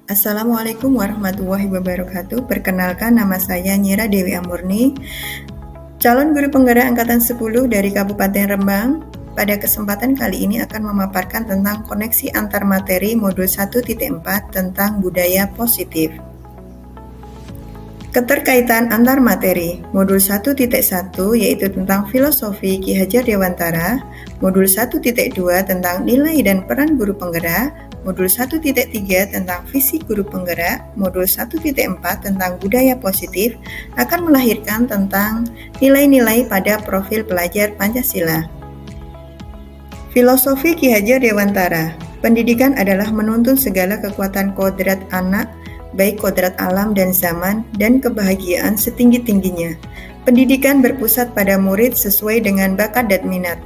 Assalamualaikum warahmatullahi wabarakatuh. Perkenalkan, nama saya Nyira Dewi Amurni, calon guru penggerak angkatan 10 dari Kabupaten Rembang. Pada kesempatan kali ini akan memaparkan tentang koneksi antar materi modul 1.4 tentang budaya positif. Keterkaitan antar materi modul 1.1 yaitu tentang filosofi Ki Hajar Dewantara, modul 1.2 tentang nilai dan peran guru penggerak, modul 1.3 tentang visi guru penggerak, modul 1.4 tentang budaya positif akan melahirkan tentang nilai-nilai pada profil pelajar Pancasila. Filosofi Ki Hajar Dewantara. Pendidikan adalah menuntun segala kekuatan kodrat anak, baik kodrat alam dan zaman, dan kebahagiaan setinggi-tingginya. Pendidikan berpusat pada murid sesuai dengan bakat dan minat.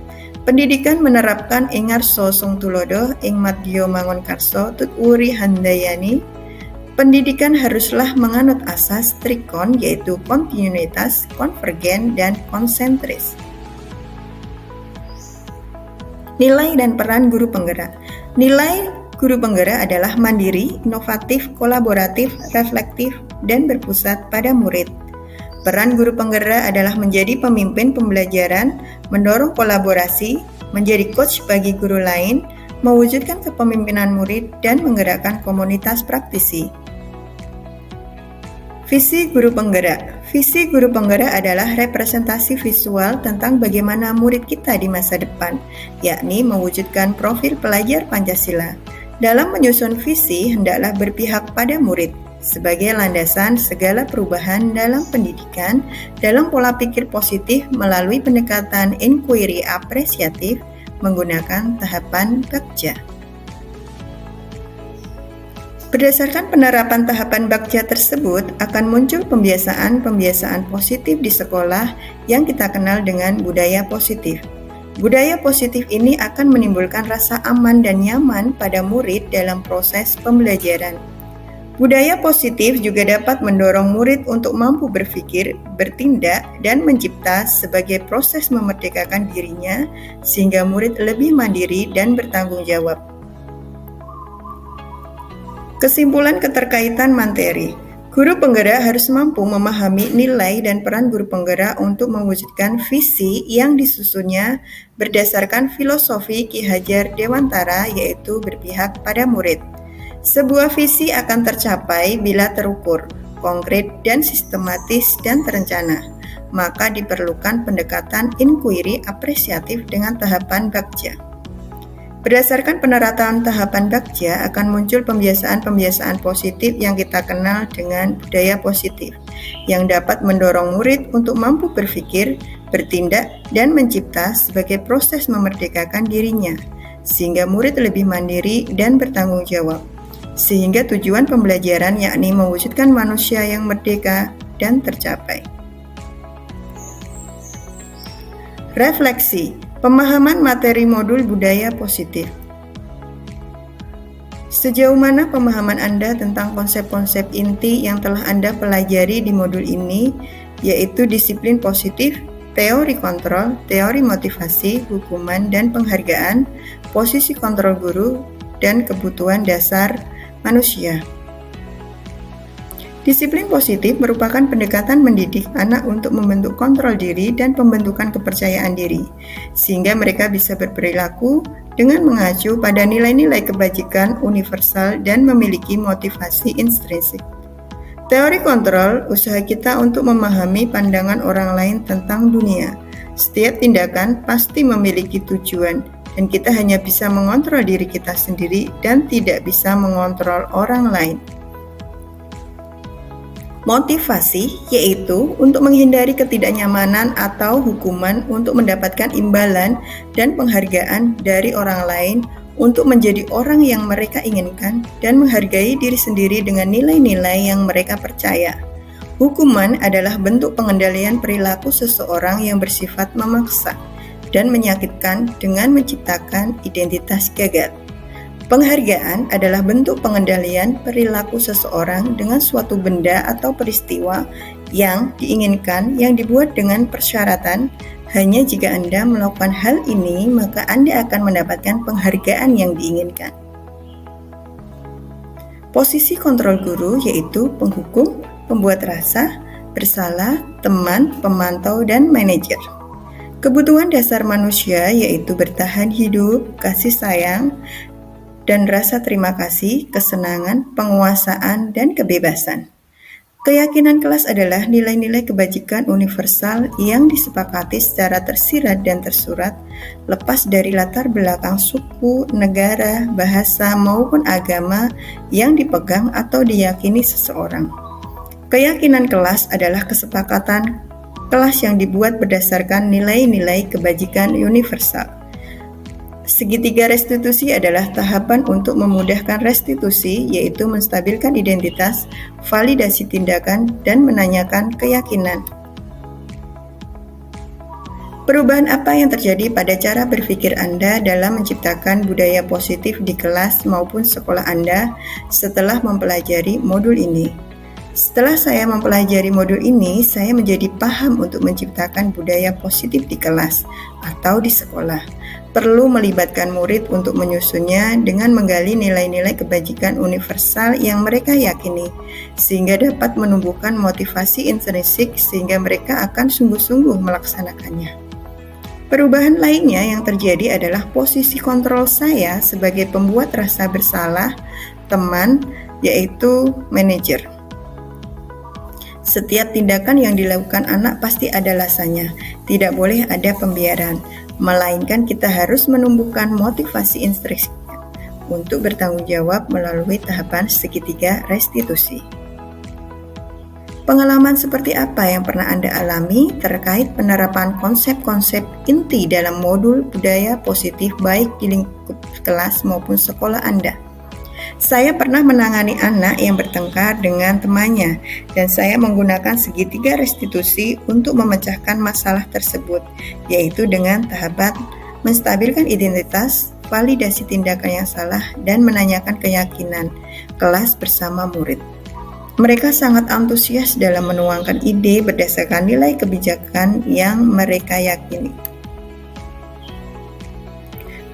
Pendidikan menerapkan ingar so sung tulodo, ing madyo mangun karso, tut uri handayani. Pendidikan haruslah menganut asas trikon, yaitu kontinuitas, konvergen, dan konsentris. Nilai dan peran guru penggerak. Nilai guru penggerak adalah mandiri, inovatif, kolaboratif, reflektif, dan berpusat pada murid. Peran guru penggerak adalah menjadi pemimpin pembelajaran, mendorong kolaborasi, menjadi coach bagi guru lain, mewujudkan kepemimpinan murid, dan menggerakkan komunitas praktisi. Visi guru penggerak. Visi guru penggerak adalah representasi visual tentang bagaimana murid kita di masa depan, yakni mewujudkan profil pelajar Pancasila. Dalam menyusun visi, hendaklah berpihak pada murid sebagai landasan segala perubahan dalam pendidikan, dalam pola pikir positif melalui pendekatan inquiry apresiatif menggunakan tahapan Bagja. Berdasarkan penerapan tahapan Bagja tersebut, akan muncul pembiasaan-pembiasaan positif di sekolah yang kita kenal dengan budaya positif. Budaya positif ini akan menimbulkan rasa aman dan nyaman pada murid dalam proses pembelajaran. Budaya positif juga dapat mendorong murid untuk mampu berpikir, bertindak, dan mencipta sebagai proses memerdekakan dirinya sehingga murid lebih mandiri dan bertanggung jawab. Kesimpulan keterkaitan materi. Guru penggerak harus mampu memahami nilai dan peran guru penggerak untuk mewujudkan visi yang disusunnya berdasarkan filosofi Ki Hajar Dewantara, yaitu berpihak pada murid. Sebuah visi akan tercapai bila terukur, konkret, dan sistematis dan terencana. Maka diperlukan pendekatan inquiry apresiatif dengan tahapan Bagja. Berdasarkan penerapan tahapan Bagja akan muncul pembiasaan-pembiasaan positif yang kita kenal dengan budaya positif, yang dapat mendorong murid untuk mampu berpikir, bertindak, dan mencipta sebagai proses memerdekakan dirinya, sehingga murid lebih mandiri dan bertanggung jawab, sehingga tujuan pembelajaran yakni mewujudkan manusia yang merdeka dan tercapai. Refleksi. Pemahaman materi modul budaya positif. Sejauh mana pemahaman Anda tentang konsep-konsep inti yang telah Anda pelajari di modul ini, yaitu disiplin positif, teori kontrol, teori motivasi, hukuman dan penghargaan, posisi kontrol guru, dan kebutuhan dasar manusia. Disiplin positif merupakan pendekatan mendidik anak untuk membentuk kontrol diri dan pembentukan kepercayaan diri, sehingga mereka bisa berperilaku dengan mengacu pada nilai-nilai kebajikan universal dan memiliki motivasi intrinsik. Teori kontrol, usaha kita untuk memahami pandangan orang lain tentang dunia. Setiap tindakan pasti memiliki tujuan, dan kita hanya bisa mengontrol diri kita sendiri dan tidak bisa mengontrol orang lain. Motivasi yaitu untuk menghindari ketidaknyamanan atau hukuman untuk mendapatkan imbalan dan penghargaan dari orang lain untuk menjadi orang yang mereka inginkan dan menghargai diri sendiri dengan nilai-nilai yang mereka percaya. Hukuman adalah bentuk pengendalian perilaku seseorang yang bersifat memaksa dan menyakitkan dengan menciptakan identitas gagal. Penghargaan adalah bentuk pengendalian perilaku seseorang dengan suatu benda atau peristiwa yang diinginkan yang dibuat dengan persyaratan hanya jika Anda melakukan hal ini maka Anda akan mendapatkan penghargaan yang diinginkan. Posisi kontrol guru yaitu penghukum, pembuat rasa, bersalah, teman, pemantau, dan manajer. Kebutuhan dasar manusia yaitu bertahan hidup, kasih sayang, dan rasa terima kasih, kesenangan, penguasaan, dan kebebasan. Keyakinan kelas adalah nilai-nilai kebajikan universal yang disepakati secara tersirat dan tersurat, lepas dari latar belakang suku, negara, bahasa, maupun agama yang dipegang atau diyakini seseorang. Keyakinan kelas adalah kesepakatan kelas yang dibuat berdasarkan nilai-nilai kebajikan universal. Segitiga restitusi adalah tahapan untuk memudahkan restitusi, yaitu menstabilkan identitas, validasi tindakan, dan menanyakan keyakinan. Perubahan apa yang terjadi pada cara berpikir Anda dalam menciptakan budaya positif di kelas maupun sekolah Anda setelah mempelajari modul ini? Setelah saya mempelajari modul ini, saya menjadi paham untuk menciptakan budaya positif di kelas atau di sekolah. Perlu melibatkan murid untuk menyusunnya dengan menggali nilai-nilai kebajikan universal yang mereka yakini, sehingga dapat menumbuhkan motivasi intrinsik sehingga mereka akan sungguh-sungguh melaksanakannya. Perubahan lainnya yang terjadi adalah posisi kontrol saya sebagai pembuat rasa bersalah, teman, yaitu manajer. Setiap tindakan yang dilakukan anak pasti ada alasannya, tidak boleh ada pembiaran, melainkan kita harus menumbuhkan motivasi intrinsik untuk bertanggung jawab melalui tahapan segitiga restitusi. Pengalaman seperti apa yang pernah Anda alami terkait penerapan konsep-konsep inti dalam modul budaya positif baik di lingkup kelas maupun sekolah Anda? Saya pernah menangani anak yang bertengkar dengan temannya, dan saya menggunakan segitiga restitusi untuk memecahkan masalah tersebut, yaitu dengan tahapan menstabilkan identitas, validasi tindakan yang salah, dan menanyakan keyakinan kelas bersama murid. Mereka sangat antusias dalam menuangkan ide berdasarkan nilai kebijakan yang mereka yakini.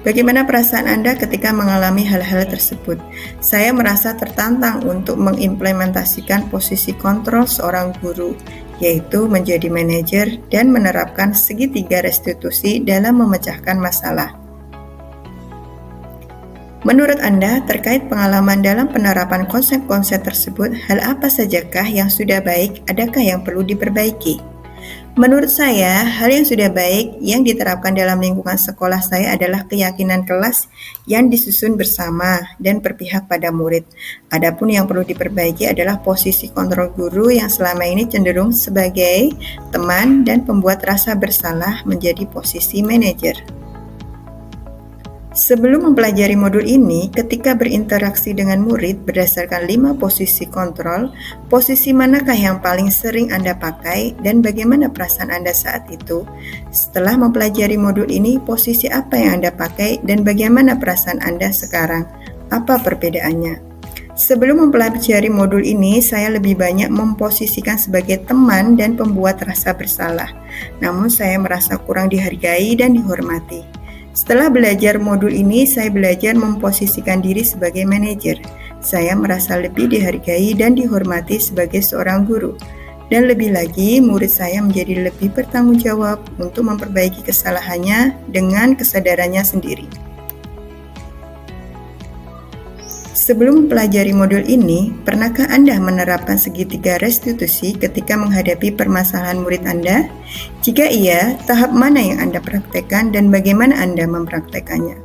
Bagaimana perasaan Anda ketika mengalami hal-hal tersebut? Saya merasa tertantang untuk mengimplementasikan posisi kontrol seorang guru, yaitu menjadi manajer dan menerapkan segitiga restitusi dalam memecahkan masalah. Menurut Anda, terkait pengalaman dalam penerapan konsep-konsep tersebut, hal apa sajakah yang sudah baik, adakah yang perlu diperbaiki? Menurut saya, hal yang sudah baik yang diterapkan dalam lingkungan sekolah saya adalah keyakinan kelas yang disusun bersama dan berpihak pada murid. Adapun yang perlu diperbaiki adalah posisi kontrol guru yang selama ini cenderung sebagai teman dan pembuat rasa bersalah menjadi posisi manajer. Sebelum mempelajari modul ini, ketika berinteraksi dengan murid berdasarkan 5 posisi kontrol, posisi manakah yang paling sering Anda pakai dan bagaimana perasaan Anda saat itu? Setelah mempelajari modul ini, posisi apa yang Anda pakai dan bagaimana perasaan Anda sekarang? Apa perbedaannya? Sebelum mempelajari modul ini, saya lebih banyak memposisikan sebagai teman dan pembuat rasa bersalah. Namun saya merasa kurang dihargai dan dihormati. Setelah belajar modul ini, saya belajar memposisikan diri sebagai manajer. Saya merasa lebih dihargai dan dihormati sebagai seorang guru. Dan lebih lagi, murid saya menjadi lebih bertanggung jawab untuk memperbaiki kesalahannya dengan kesadarannya sendiri. Sebelum mempelajari modul ini, pernahkah Anda menerapkan segitiga restitusi ketika menghadapi permasalahan murid Anda? Jika iya, tahap mana yang Anda praktekkan dan bagaimana Anda mempraktekannya?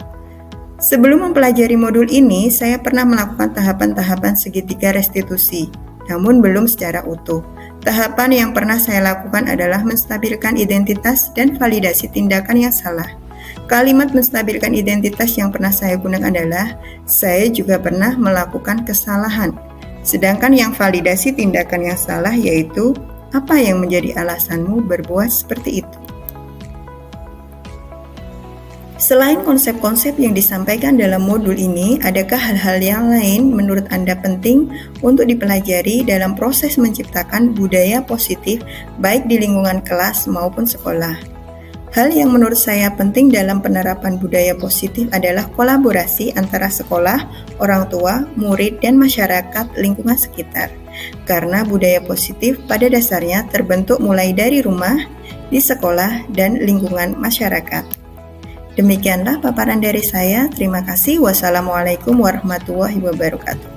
Sebelum mempelajari modul ini, saya pernah melakukan tahapan-tahapan segitiga restitusi, namun belum secara utuh. Tahapan yang pernah saya lakukan adalah menstabilkan identitas dan validasi tindakan yang salah. Kalimat menstabilkan identitas yang pernah saya gunakan adalah, saya juga pernah melakukan kesalahan. Sedangkan yang validasi tindakan yang salah yaitu, apa yang menjadi alasanmu berbuat seperti itu? Selain konsep-konsep yang disampaikan dalam modul ini, adakah hal-hal yang lain menurut Anda penting untuk dipelajari dalam proses menciptakan budaya positif baik di lingkungan kelas maupun sekolah? Hal yang menurut saya penting dalam penerapan budaya positif adalah kolaborasi antara sekolah, orang tua, murid, dan masyarakat lingkungan sekitar. Karena budaya positif pada dasarnya terbentuk mulai dari rumah, di sekolah, dan lingkungan masyarakat. Demikianlah paparan dari saya. Terima kasih. Wassalamualaikum warahmatullahi wabarakatuh.